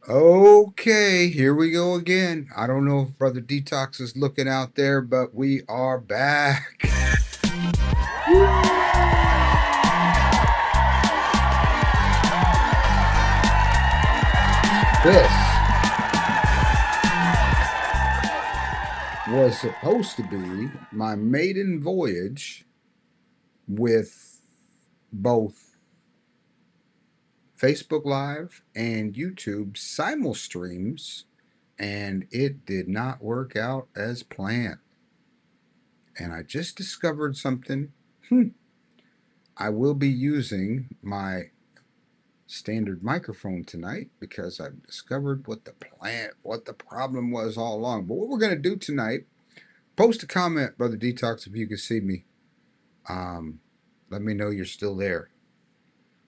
Okay, here we go again. I don't know if Brother Detox is looking out there, but we are back. This was supposed to be my maiden voyage with both Facebook Live and YouTube simul streams, and it did not work out as planned. And I just discovered something. I will be using my standard microphone tonight because I've discovered what the problem was all along. But what we're going to do tonight, post a comment, Brother Detox, if you can see me. Let me know you're still there.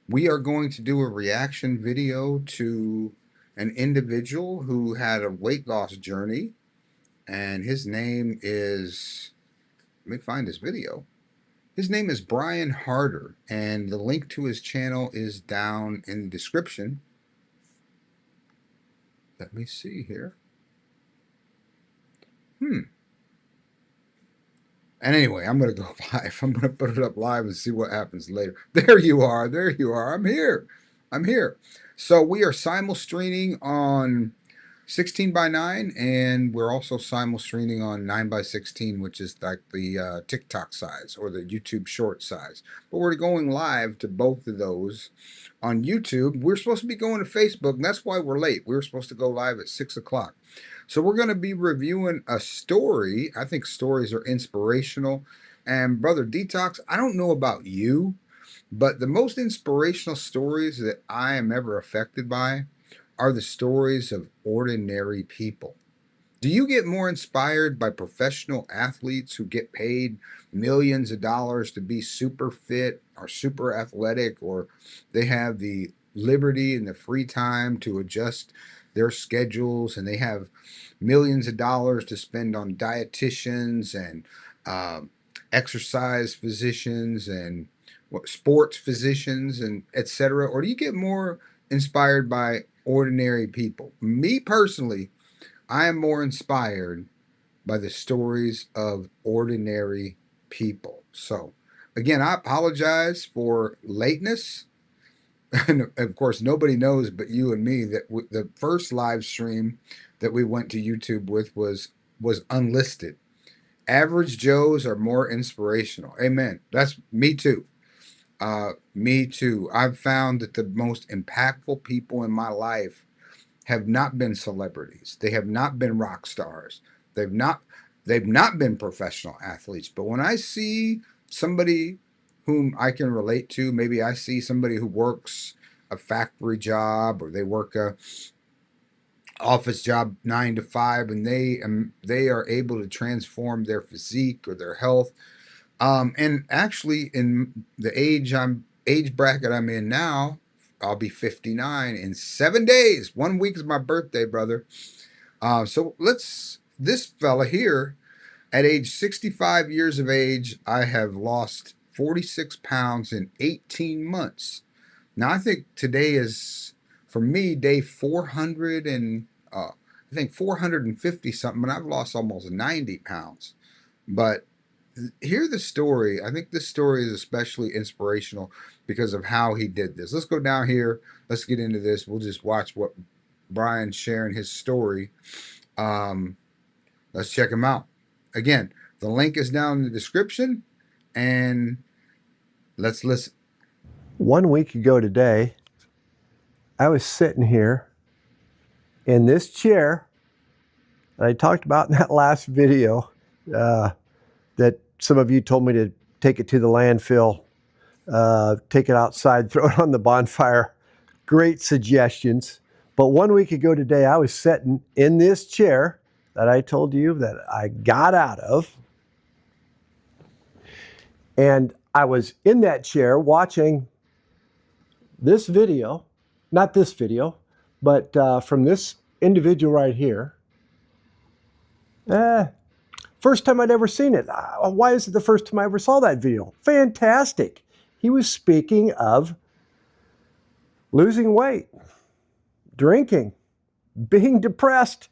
We are going to do a reaction video to an individual who had a weight loss journey, and his name is, let me find this video. His name is Brian Harder, and the link to his channel is down in the description. Let me see here. And anyway, I'm going to go live. I'm going to put it up live and see what happens later. There you are. There you are. I'm here. I'm here. So we are simul streaming on 16 by 9, and we're also simul streaming on 9 by 16, which is like the TikTok size or the YouTube short size. But we're going live to both of those on YouTube. We're supposed to be going to Facebook, and that's why we're late. We were supposed to go live at 6 o'clock. So we're going to be reviewing a story. I think stories are inspirational. And Brother Detox, I don't know about you, but the most inspirational stories that I am ever affected by are the stories of ordinary people. Do you get more inspired by professional athletes who get paid millions of dollars to be super fit or super athletic, or they have the liberty and the free time to adjust their schedules, and they have millions of dollars to spend on dietitians and exercise physicians and sports physicians and etc.? Or do you get more inspired by ordinary people? Me personally, I am more inspired by the stories of ordinary people. So, again, I apologize for lateness. And of course, nobody knows but you and me that the first live stream that we went to YouTube with was unlisted. Average Joes are more inspirational. Amen. That's me too. Me too. I've found that the most impactful people in my life have not been celebrities. They have not been rock stars. They've not been professional athletes. But when I see somebody whom I can relate to, maybe I see somebody who works a factory job or they work a office job 9 to 5, and they are able to transform their physique or their health. And actually, in the age bracket I'm in now, I'll be 59 in 7 days. 1 week is my birthday, brother. So this fella here, at age 65 years of age, I have lost 46 pounds in 18 months. Now, I think today is, for me, day 400 and, I think 450 something, and I've lost almost 90 pounds. But hear the story. I think this story is especially inspirational because of how he did this. Let's go down here. Let's get into this. We'll just watch what Brian's sharing his story. Let's check him out. Again, the link is down in the description, and let's listen. 1 week ago today, I was sitting here in this chair that I talked about in that last video, that some of you told me to take it to the landfill, take it outside, throw it on the bonfire. Great suggestions. But 1 week ago today, I was sitting in this chair that I told you that I got out of. And I was in that chair watching this video, not this video, but from this individual right here. First time I'd ever seen it. Why is it the first time I ever saw that video? Fantastic. He was speaking of losing weight, drinking, being depressed.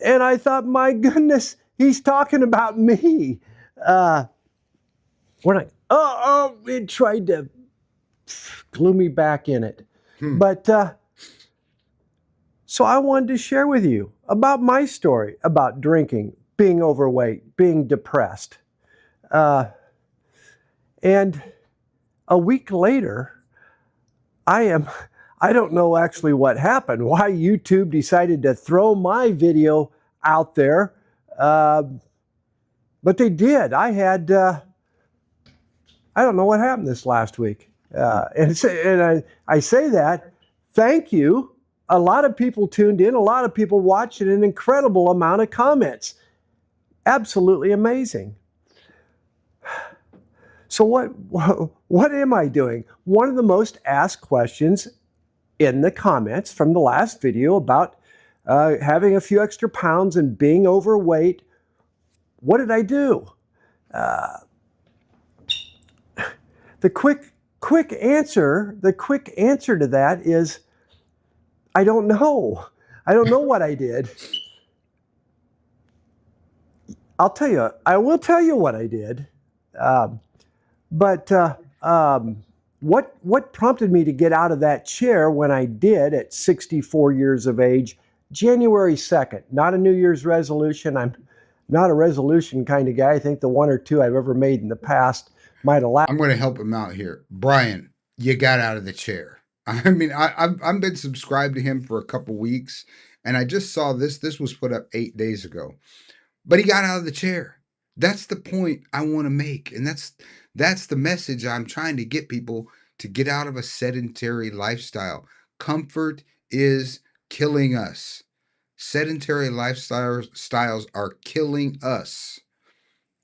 And I thought, my goodness, he's talking about me. When it tried to glue me back in it. But so I wanted to share with you about my story about drinking, being overweight, being depressed. And a week later, I don't know actually what happened, why YouTube decided to throw my video out there. But they did. I don't know what happened this last week. And I say that, thank you. A lot of people tuned in, a lot of people watched, and an incredible amount of comments. Absolutely amazing. So what am I doing? One of the most asked questions in the comments from the last video about having a few extra pounds and being overweight. What did I do? The quick answer to that is I don't know. I don't know what I did. I will tell you what I did. But what prompted me to get out of that chair when I did at 64 years of age, January 2nd, not a New Year's resolution. I'm not a resolution kind of guy. I think the one or two I've ever made in the past might have lasted. I'm going to help him out here. Brian, you got out of the chair. I mean, I've been subscribed to him for a couple weeks, and I just saw this. This was put up 8 days ago, but he got out of the chair. That's the point I want to make, and that's the message I'm trying to get people to get out of a sedentary lifestyle. Comfort is killing us. Sedentary lifestyles are killing us.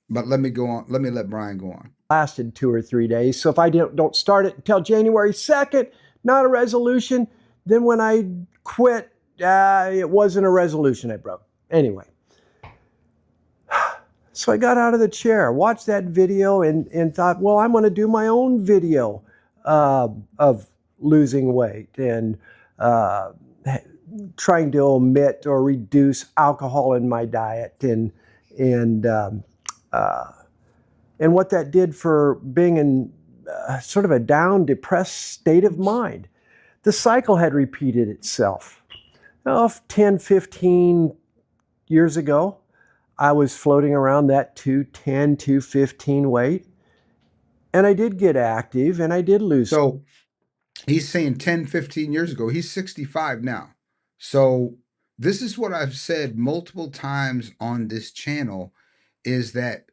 But let me go on. Let me let Brian go on. Lasted 2 or 3 days. So if I don't start it until January 2nd, not a resolution. Then when I quit, it wasn't a resolution I broke. Anyway. So I got out of the chair, watched that video, and thought, well, I'm going to do my own video of losing weight and trying to omit or reduce alcohol in my diet and what that did for being in sort of a down, depressed state of mind. The cycle had repeated itself. 10, 15 years ago, I was floating around that 210, 215 weight. And I did get active and I did lose. So he's saying 10, 15 years ago. He's 65 now. So this is what I've said multiple times on this channel is that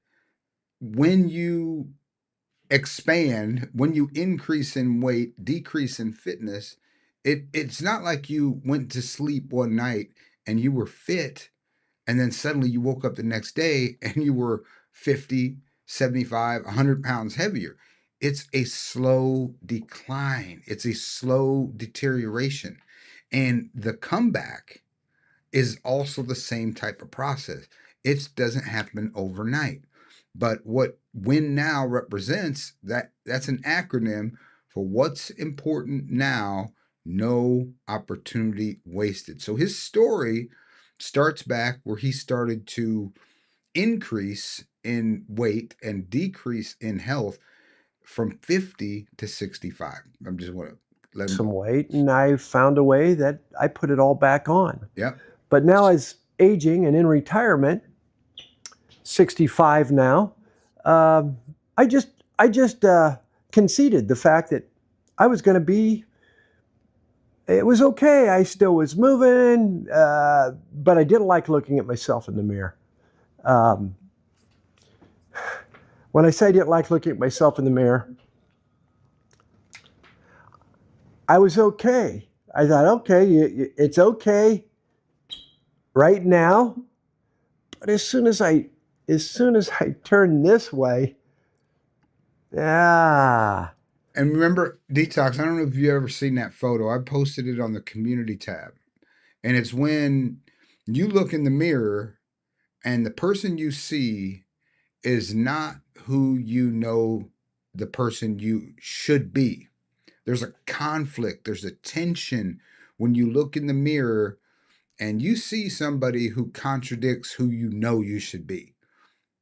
when you expand, when you increase in weight, decrease in fitness, it's not like you went to sleep one night and you were fit and then suddenly you woke up the next day and you were 50, 75, 100 pounds heavier. It's a slow decline. It's a slow deterioration. And the comeback is also the same type of process. It doesn't happen overnight. But what Win Now represents, that's an acronym for what's important now, no opportunity wasted. So his story starts back where he started to increase in weight and decrease in health from 50 to 65. I'm just want to let him some weight, and I found a way that I put it all back on. Yeah. But now, as aging and in retirement, 65 now, I just conceded the fact that I was going to be. It was okay. I still was moving, but I didn't like looking at myself in the mirror. When I say I didn't like looking at myself in the mirror, I was okay. I thought, okay, it's okay right now, but as soon as I turn this way, And remember, Detox, I don't know if you've ever seen that photo. I posted it on the community tab. And it's when you look in the mirror and the person you see is not who you know the person you should be. There's a conflict, there's a tension when you look in the mirror and you see somebody who contradicts who you know you should be.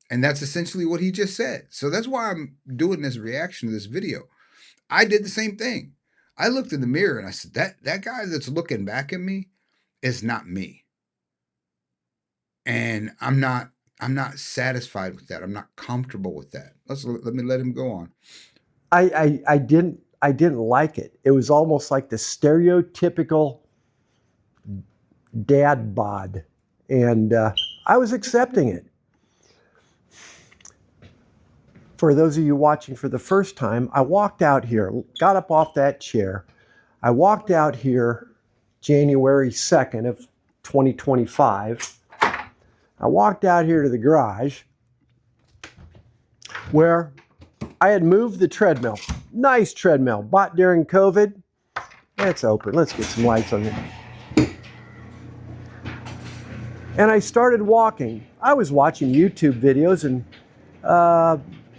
And that's essentially what he just said. So that's why I'm doing this reaction to this video. I did the same thing. I looked in the mirror and I said, that guy that's looking back at me is not me. And I'm not satisfied with that. I'm not comfortable with that. Let me let him go on. I didn't like it. It was almost like the stereotypical dad bod, and I was accepting it. For those of you watching for the first time, I walked out here, got up off that chair. I walked out here January 2nd of 2025. I walked out here to the garage where I had moved the treadmill. Nice treadmill, bought during COVID. It's open. Let's get some lights on it. And I started walking. I was watching YouTube videos, and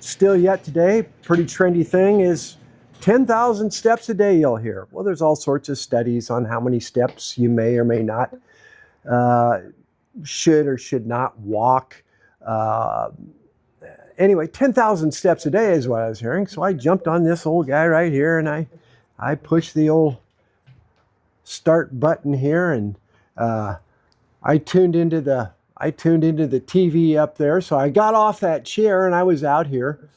still yet today, pretty trendy thing is 10,000 steps a day you'll hear. Well, there's all sorts of studies on how many steps you may or may not should or should not walk. Anyway, 10,000 steps a day is what I was hearing. So I jumped on this old guy right here, and I pushed the old start button here, and I tuned into the TV up there. So I got off that chair and I was out here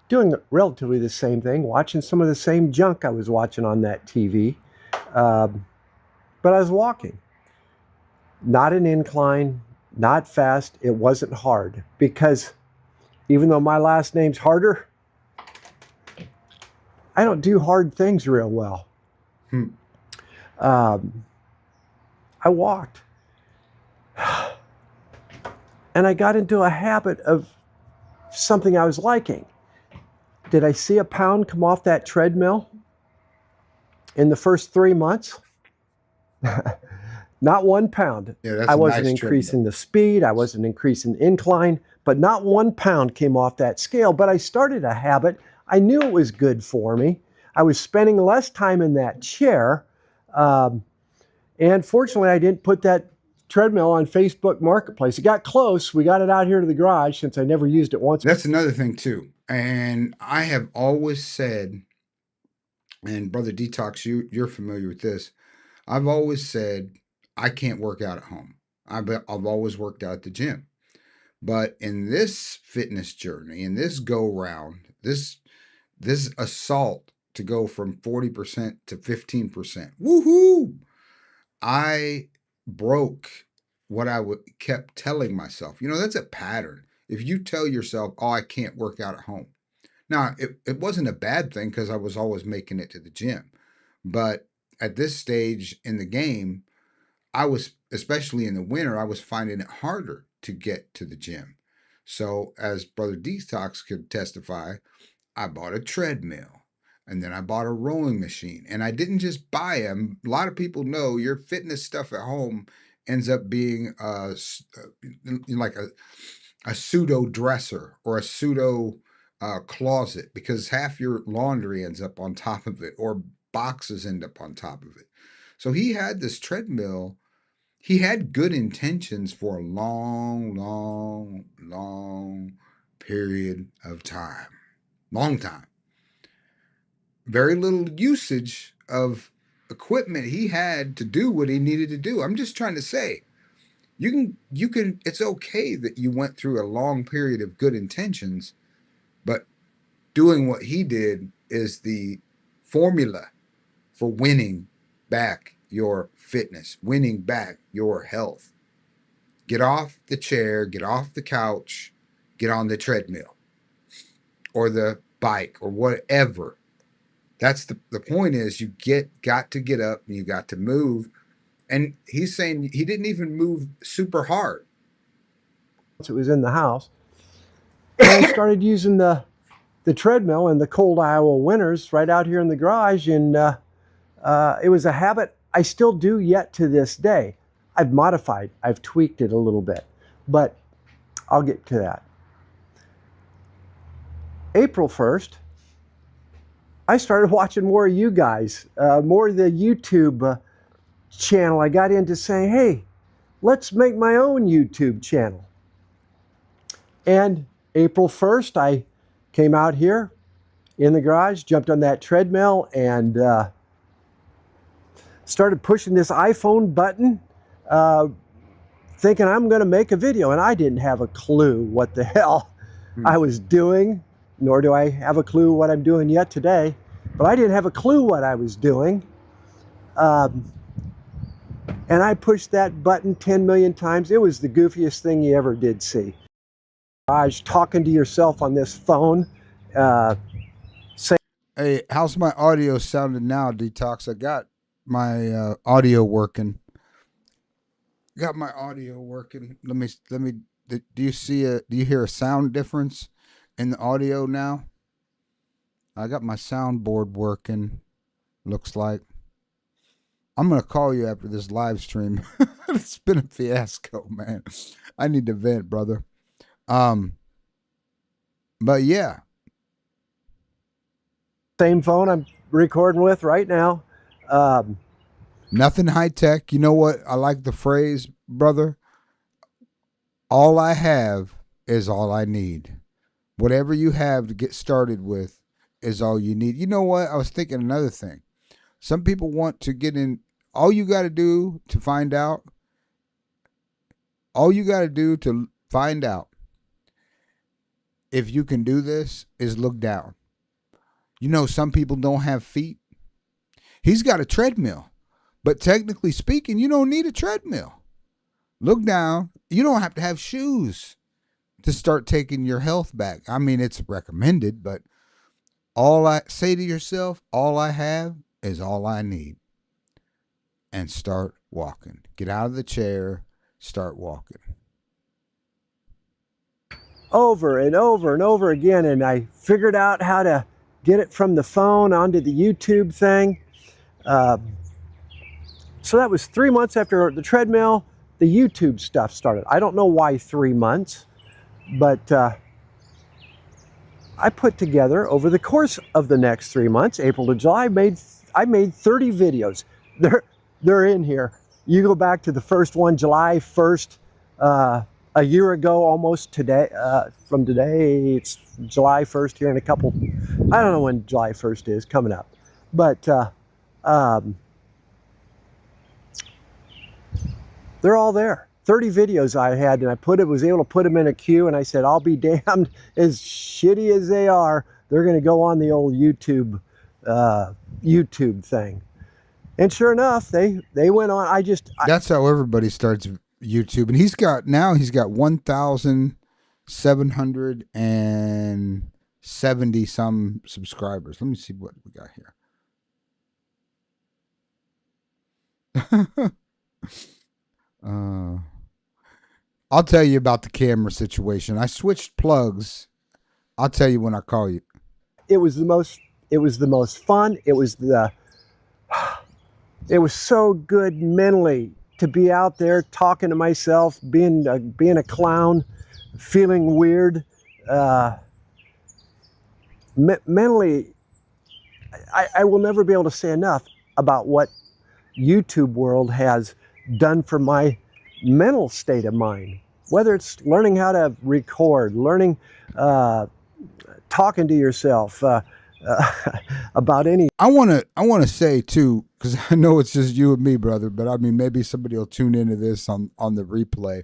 doing relatively the same thing, watching some of the same junk I was watching on that TV. But I was walking. Not an incline, not fast. It wasn't hard, because even though my last name's Harder, I don't do hard things real well. I walked. And I got into a habit of something I was liking. Did I see a pound come off that treadmill in the first 3 months? Not 1 pound. Yeah, that's I a wasn't nice increasing treadmill. the speed. I wasn't increasing the incline, but not 1 pound came off that scale. But I started a habit. I knew it was good for me. I was spending less time in that chair. And fortunately, I didn't put that treadmill on Facebook Marketplace. It got close. We got it out here to the garage since I never used it once. That's another thing too. And I have always said, and Brother Detox, you're familiar with this. I've always said I can't work out at home. I've always worked out at the gym. But in this fitness journey, in this go round, this assault to go from 40% to 15%, woohoo! I broke what kept telling myself. That's a pattern. If you tell yourself, "Oh, I can't work out at home." Now, it wasn't a bad thing, because I was always making it to the gym. But at this stage in the game, I was, especially in the winter, I was finding it harder to get to the gym. So, as Brother Detox could testify, I bought a treadmill, and then I bought a rowing machine. And I didn't just buy them. A lot of people know your fitness stuff at home ends up being like a pseudo dresser or a pseudo closet, because half your laundry ends up on top of it, or boxes end up on top of it. So he had this treadmill. He had good intentions for a long, long, long period of time. Long time. Very little usage of equipment he had to do what he needed to do. I'm just trying to say, you can it's okay that you went through a long period of good intentions, but doing what he did is the formula for winning back your fitness, winning back your health. Get off the chair, get off the couch, get on the treadmill or the bike or whatever. That's the point is you got to get up and you got to move. And he's saying he didn't even move super hard. It was in the house. And I started using the treadmill in the cold Iowa winters right out here in the garage. And it was a habit I still do yet to this day. I've modified, I've tweaked it a little bit, but I'll get to that. April 1st, I started watching more of you guys, more of the YouTube channel, I got into saying, hey, let's make my own YouTube channel. And April 1st, I came out here in the garage, jumped on that treadmill, and started pushing this iPhone button, uh, thinking I'm going to make a video. And I didn't have a clue what the hell I was doing, nor do I have a clue what I'm doing yet today. But I didn't have a clue what I was doing. And I pushed that button 10 million times. It was the goofiest thing you ever did see. Talking to yourself on this phone. Hey, how's my audio sounding now, Detox? I got my audio working. Got my audio working. Let me. Do you see a? Do you hear a sound difference in the audio now? I got my soundboard working. Looks like. I'm gonna call you after this live stream. It's been a fiasco, man. I need to vent, brother. Um, but yeah, Same phone I'm recording with right now. Um, nothing high tech. You know what? I like the phrase, brother. All I have is all I need. Whatever you have to get started with is all you need. You know what? I was thinking another thing. Some people want to get in. All you got to do to find out, all you got to do to find out if you can do this is look down. You know, some people don't have feet. He's got a treadmill, but technically speaking, you don't need a treadmill. Look down. You don't have to have shoes to start taking your health back. I mean, it's recommended, but all I say to yourself, all I have is all I need. And start walking. Get out of the chair, start walking. over and over and over again. And I figured out how to get it from the phone onto the YouTube thing. So that was 3 months after the treadmill, the YouTube stuff started. I don't know why 3 months, but I put together over the course of the next 3 months, April to July, I made 30 videos. They're in here. You go back to the first one, July 1st, a year ago almost today. From today, it's July 1st here in a couple. I don't know when July 1st is coming up, but they're all there. 30 videos I had, and I was able to put them in a queue, and I said, I'll be damned, as shitty as they are, they're going to go on the old YouTube thing. And sure enough, they went on. That's how everybody starts YouTube, and he's got 1,770 some subscribers. Let me see what we got here. I'll tell you about the camera situation. I switched plugs. I'll tell you when I call you. It was the most fun. It was so good mentally to be out there talking to myself, being a clown, feeling weird. Mentally, I will never be able to say enough about what YouTube world has done for my mental state of mind. Whether it's learning how to record, learning, talking to yourself about any. I want to say too, because I know it's just you and me, brother. But I mean, maybe somebody will tune into this on the replay.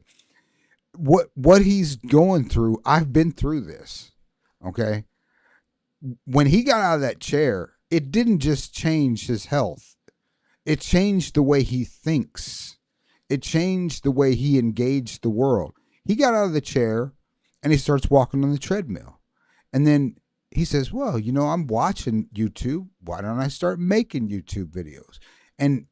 What he's going through, I've been through this. Okay, when he got out of that chair, it didn't just change his health. It changed the way he thinks. It changed the way he engaged the world. He got out of the chair and he starts walking on the treadmill. And then he says, well, I'm watching YouTube. Why don't I start making YouTube videos? And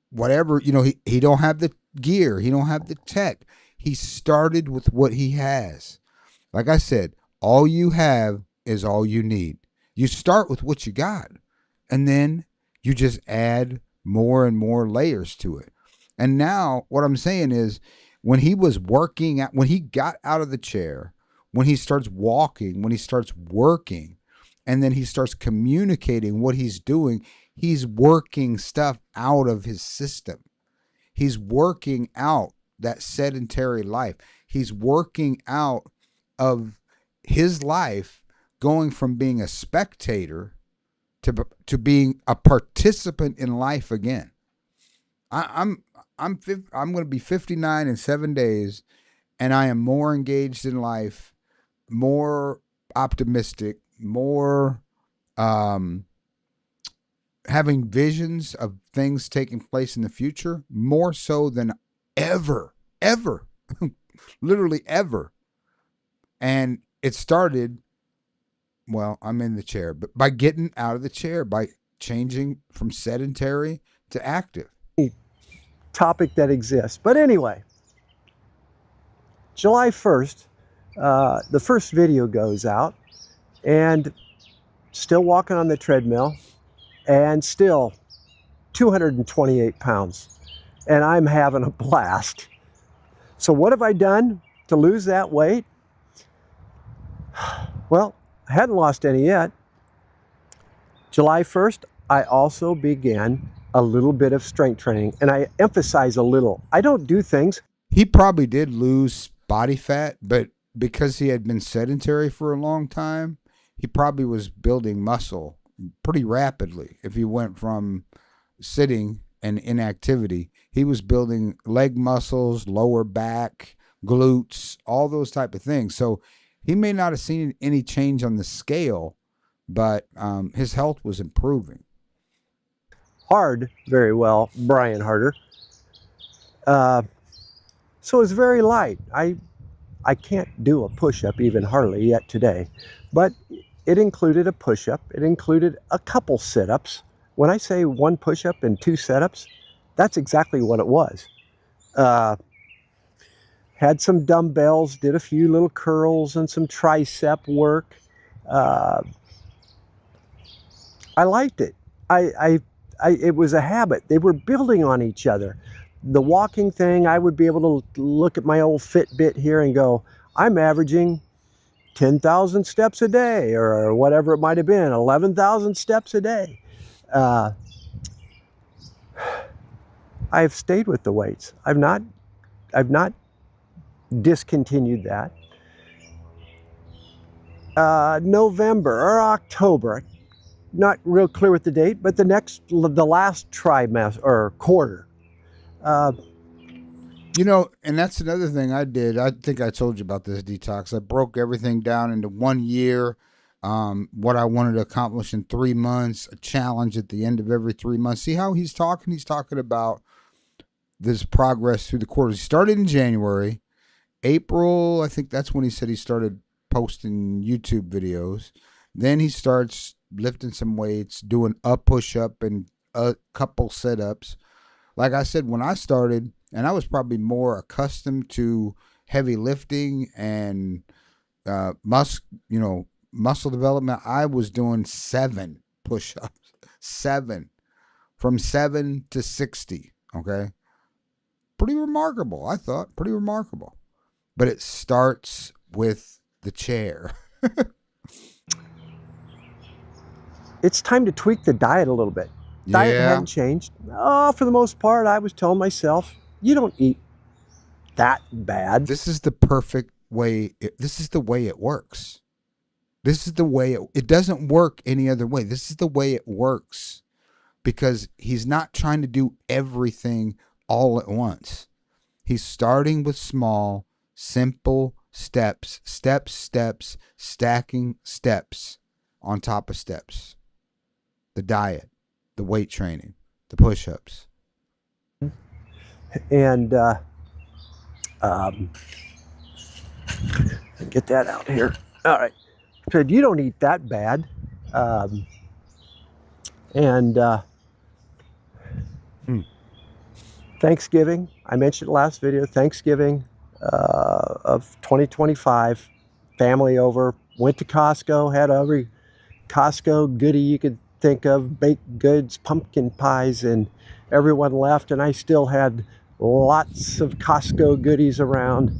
whatever, he don't have the gear. He don't have the tech. He started with what he has. Like I said, all you have is all you need. You start with what you got. And then you just add more and more layers to it. And now what I'm saying is when he got out of the chair, when he starts walking, when he starts working, and then he starts communicating what he's doing, He's working stuff out of his system. He's working out that sedentary life. He's working out of his life going from being a spectator to being a participant in life again. I, I'm I'm going to be 59 in 7 days, and I am more engaged in life, more optimistic, more um, having visions of things taking place in the future, more so than ever, literally ever. And it started, well, I'm in the chair, but by getting out of the chair, by changing from sedentary to active. Topic that exists. But anyway, July 1st, the first video goes out, and still walking on the treadmill, and still 228 pounds. And I'm having a blast. So what have I done to lose that weight? Well, I hadn't lost any yet. July 1st, I also began a little bit of strength training, and I emphasize a little. I don't do things. He probably did lose body fat, but because he had been sedentary for a long time, he probably was building muscle pretty rapidly. If he went from sitting and inactivity, he was building leg muscles, lower back, glutes, all those type of things. So he may not have seen any change on the scale, but his health was improving. Hard, very well, Brian Harder. So it's very light. I can't do a push-up even hardly yet today, but it included a push-up. It included a couple sit-ups. When I say one push-up and two sit-ups, that's exactly what it was. Had some dumbbells, did a few little curls and some tricep work. I liked it. It was a habit. They were building on each other. The walking thing, I would be able to look at my old Fitbit here and go, I'm averaging 10,000 steps a day, or whatever it might have been, 11,000 steps a day. I've stayed with the weights. I've not discontinued that. November or October, not real clear with the date, but the last trimester or quarter. And that's another thing I did. I think I told you about this detox. I broke everything down into 1 year, what I wanted to accomplish in 3 months, a challenge at the end of every 3 months. See how he's talking? He's talking about this progress through the quarters. He started in January. April, I think that's when he said he started posting YouTube videos. Then he starts lifting some weights, doing a push-up and a couple sit-ups. Like I said, when I started, and I was probably more accustomed to heavy lifting and muscle development, I was doing 7 push-ups, 7, from 7 to 60. Okay, pretty remarkable. I thought pretty remarkable, but it starts with the chair. It's time to tweak the diet a little bit. Diet Yeah, hadn't changed. Oh, for the most part, I was telling myself, you don't eat that bad. this is the perfect way. This is the way it works. This is the way it doesn't work any other way. This is the way it works because he's not trying to do everything all at once. He's starting with small, simple steps, stacking steps on top of steps. The diet, the weight training, the push-ups. And get that out here. All right. Said, you don't eat that bad. Thanksgiving, I mentioned last video, Thanksgiving of 2025, family over, went to Costco, had every Costco goodie you could think of, baked goods, pumpkin pies, and everyone left, and I still had lots of Costco goodies around.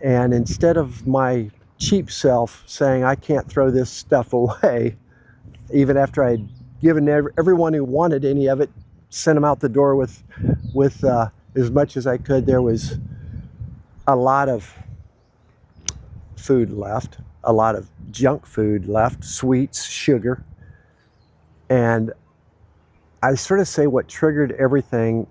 And instead of my cheap self saying I can't throw this stuff away, even after I given everyone who wanted any of it, sent them out the door with as much as I could. There was a lot of food left, a lot of junk food left, sweets, sugar. And I sort of say what triggered everything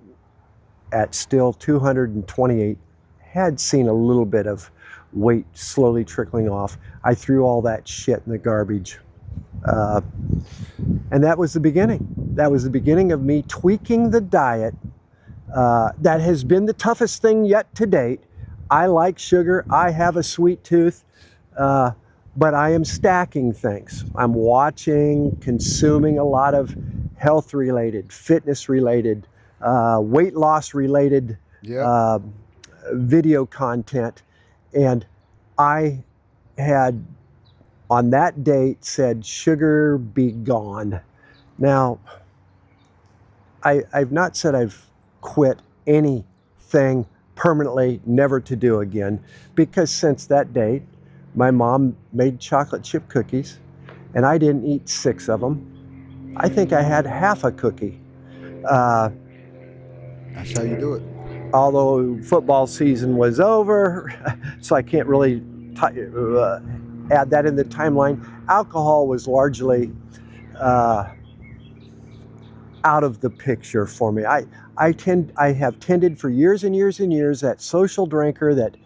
at still 228 had seen a little bit of weight slowly trickling off. I threw all that shit in the garbage. And that was the beginning. That was the beginning of me tweaking the diet. That has been the toughest thing yet to date. I like sugar. I have a sweet tooth. But I am stacking things. I'm watching, consuming a lot of health-related, fitness-related, weight loss-related video content. And I had, on that date, said, sugar be gone. Now, I've not said I've quit anything permanently, never to do again, because since that date, my mom made chocolate chip cookies, and I didn't eat 6 of them. I think I had half a cookie. That's how you do it. Although football season was over, so I can't really add that in the timeline. Alcohol was largely out of the picture for me. I have tended for years and years and years that social drinker, that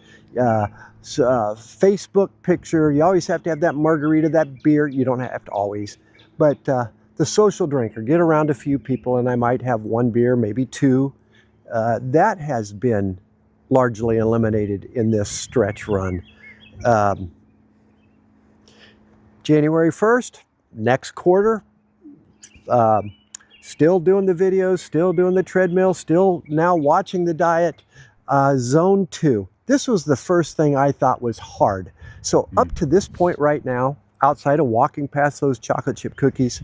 Facebook picture. You always have to have that margarita, that beer. You don't have to always, but the social drinker, get around a few people and I might have 1 beer, maybe 2. That has been largely eliminated in this stretch run. January 1st, next quarter, still doing the videos, still doing the treadmill, still now watching the diet. Zone 2. This was the first thing I thought was hard. So up to this point right now, outside of walking past those chocolate chip cookies,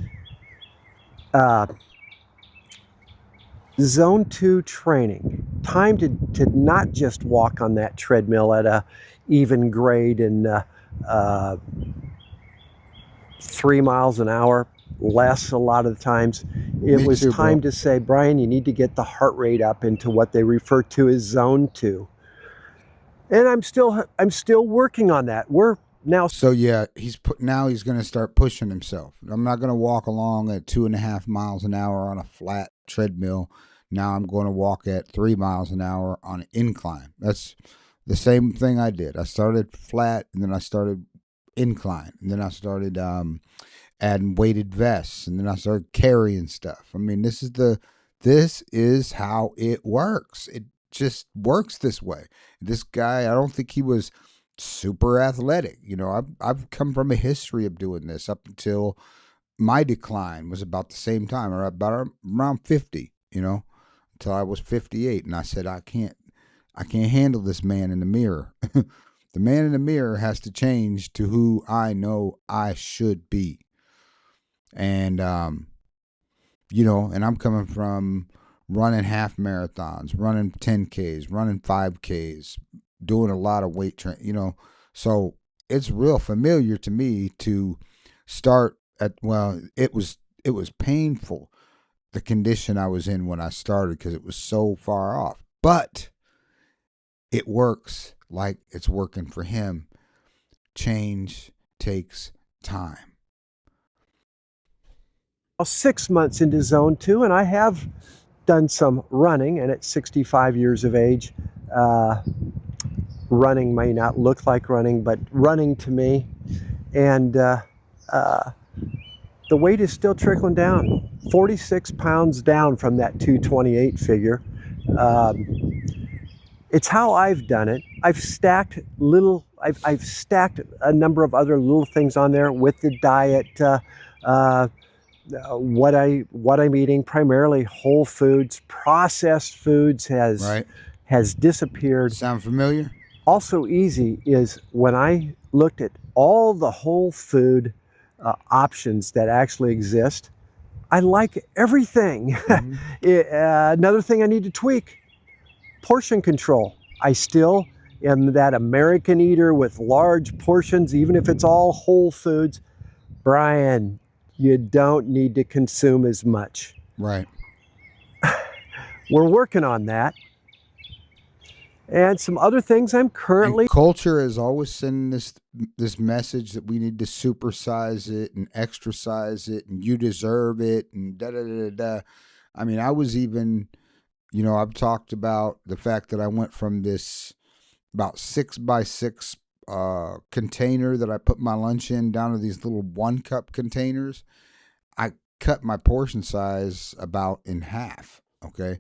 Zone 2 training, time to not just walk on that treadmill at a even grade and 3 miles an hour, less a lot of the times. It was time to say, Brian, you need to get the heart rate up into what they refer to as Zone 2. And I'm still working on that. We're now. So yeah, now he's going to start pushing himself. I'm not going to walk along at 2.5 miles an hour on a flat treadmill. Now I'm going to walk at 3 miles an hour on an incline. That's the same thing I did. I started flat, and then I started incline, and then I started adding weighted vests, and then I started carrying stuff. I mean, this is how it works. It just works this way. This guy, I don't think he was super athletic. You know, I've come from a history of doing this up until my decline was about the same time, or about around 50, you know, until I was 58. And I said, I can't handle this man in the mirror. The man in the mirror has to change to who I know I should be. And, you know, and I'm coming from running half marathons, running 10Ks, running 5Ks, doing a lot of weight training, you know. So it's real familiar to me to start at, well, it was painful, the condition I was in when I started, because it was so far off. But it works like it's working for him. Change takes time. 6 months into Zone 2, and I have done some running, and at 65 years of age, running may not look like running, but running to me, and the weight is still trickling down. 46 pounds down from that 228 figure. It's how I've done it. I've stacked a number of other little things on there with the diet. What I'm eating, primarily whole foods. Processed foods has disappeared. Sound familiar? Also easy is when I looked at all the whole food options that actually exist, I like everything. Mm-hmm. Another thing I need to tweak, portion control. I still am that American eater with large portions, even if it's all whole foods. Brian, you don't need to consume as much. Right. We're working on that. And some other things I'm And currently culture is always sending this message that we need to supersize it and exercise it and you deserve it and da da da da da. I mean, I was even, I've talked about the fact that I went from this about 6x6 container that I put my lunch in down to these little 1 cup containers. I cut my portion size about in half. Okay.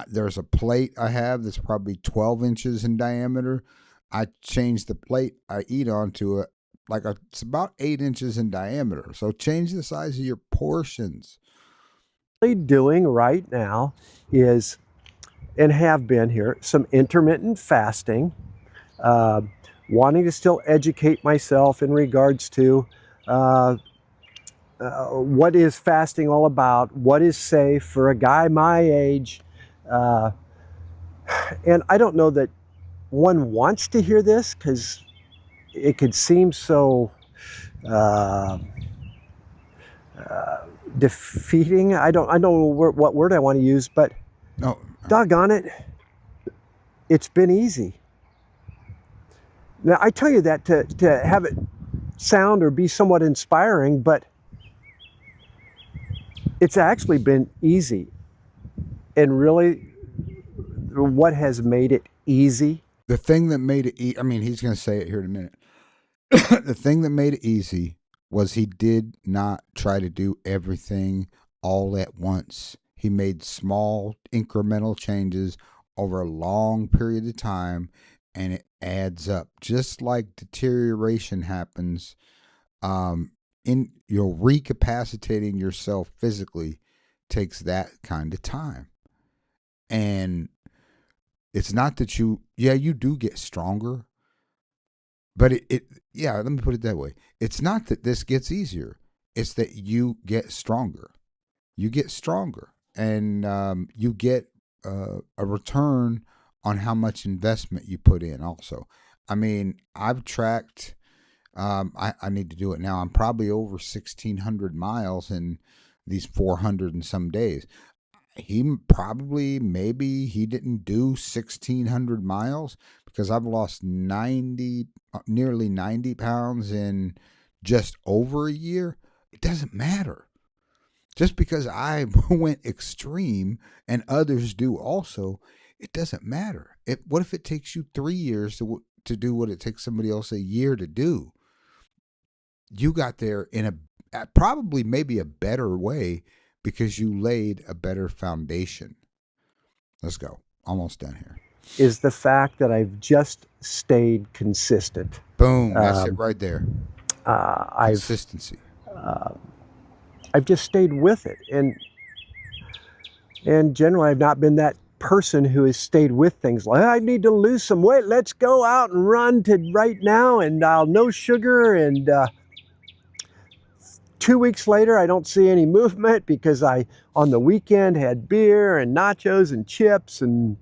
There's a plate I have that's probably 12 inches in diameter. I changed the plate I eat onto it it's about 8 inches in diameter. So change the size of your portions. doing right now is, and have been here, some intermittent fasting, uh, wanting to still educate myself in regards to what is fasting all about, what is safe for a guy my age. Uh, and I don't know that one wants to hear this because it could seem so uh, defeating. I don't know what word I want to use, but No. doggone it, it's been easy. Now, I tell you that to have it sound or be somewhat inspiring, but it's actually been easy. And really, what has made it easy? The thing that made it, I mean, he's going to say it here in a minute. The thing that made it easy was he did not try to do everything all at once. He made small incremental changes over a long period of time, and it adds up. Just like deterioration happens, in you're recapacitating yourself physically takes that kind of time. And it's not that you do get stronger, but yeah, let me put it that way. It's not that this gets easier. It's that you get stronger. You get stronger, and you get a return on how much investment you put in. Also, I mean, I've tracked. I need to do it now. I'm probably over 1,600 miles in these 400 and some days. Maybe he didn't do 1,600 miles because I've lost 90, nearly 90 pounds in just over a year. It doesn't matter. Just because I went extreme and others do also, it doesn't matter. What if it takes you 3 years to do what it takes somebody else a year to do? You got there in probably maybe a better way because you laid a better foundation. Let's go. Almost done here. Is the fact that I've just stayed consistent. Boom. That's it right there. Consistency. I've just stayed with it, and generally I've not been that person who has stayed with things like, I need to lose some weight, let's go out and run to right now, and I'll no sugar, and 2 weeks later I don't see any movement because I on the weekend had beer and nachos and chips. And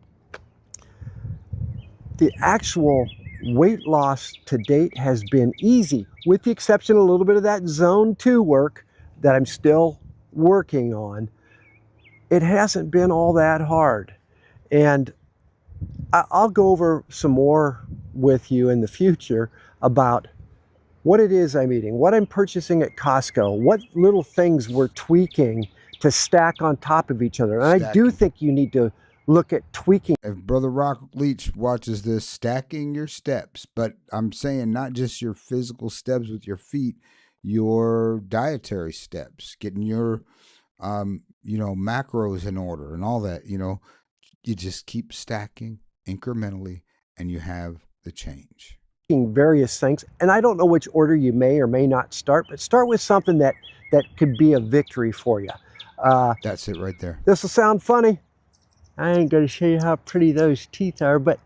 the actual weight loss to date has been easy, with the exception of a little bit of that zone 2 work that I'm still working on. It hasn't been all that hard. And I'll go over some more with you in the future about what it is I'm eating, what I'm purchasing at Costco, what little things we're tweaking to stack on top of each other. And I do think you need to look at tweaking. If Brother Rock Leach watches this, stacking your steps, but I'm saying not just your physical steps with your feet, your dietary steps, getting your macros in order and all that. You just keep stacking incrementally, and you have the change. Various things, and I don't know which order you may or may not start, but start with something that could be a victory for you. That's it right there. This will sound funny. I ain't going to show you how pretty those teeth are, but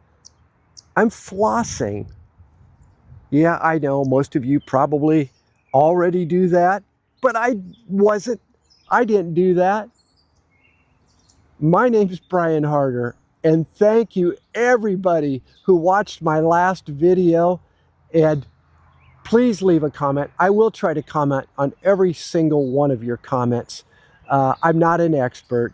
I'm flossing. Yeah, I know most of you probably already do that, but I didn't do that. My name's Brian Harder, and thank you everybody who watched my last video. And please leave a comment. I will try to comment on every single one of your comments. I'm not an expert.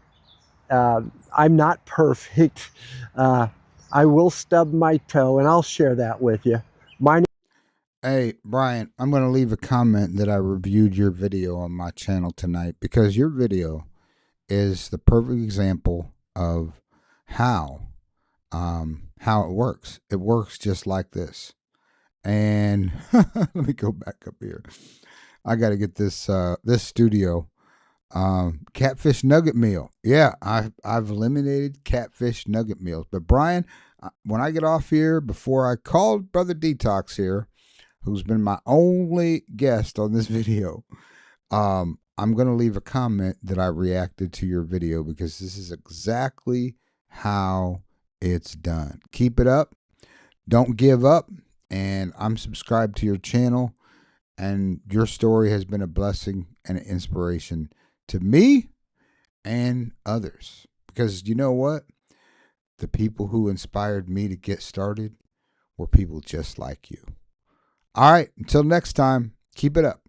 I'm not perfect. I will stub my toe, and I'll share that with you. My Hey, Brian, I'm going to leave a comment that I reviewed your video on my channel tonight because your video is the perfect example of how how it works. It works just like this. And let me go back up here. I got to get this studio catfish nugget meal. Yeah, I've eliminated catfish nugget meals. But Brian, when I get off here, before I called Brother Detox here, who's been my only guest on this video, I'm gonna leave a comment that I reacted to your video because this is exactly how it's done. Keep it up. Don't give up. And I'm subscribed to your channel. And your story has been a blessing and an inspiration to me and others. Because you know what? The people who inspired me to get started were people just like you. All right, until next time, keep it up.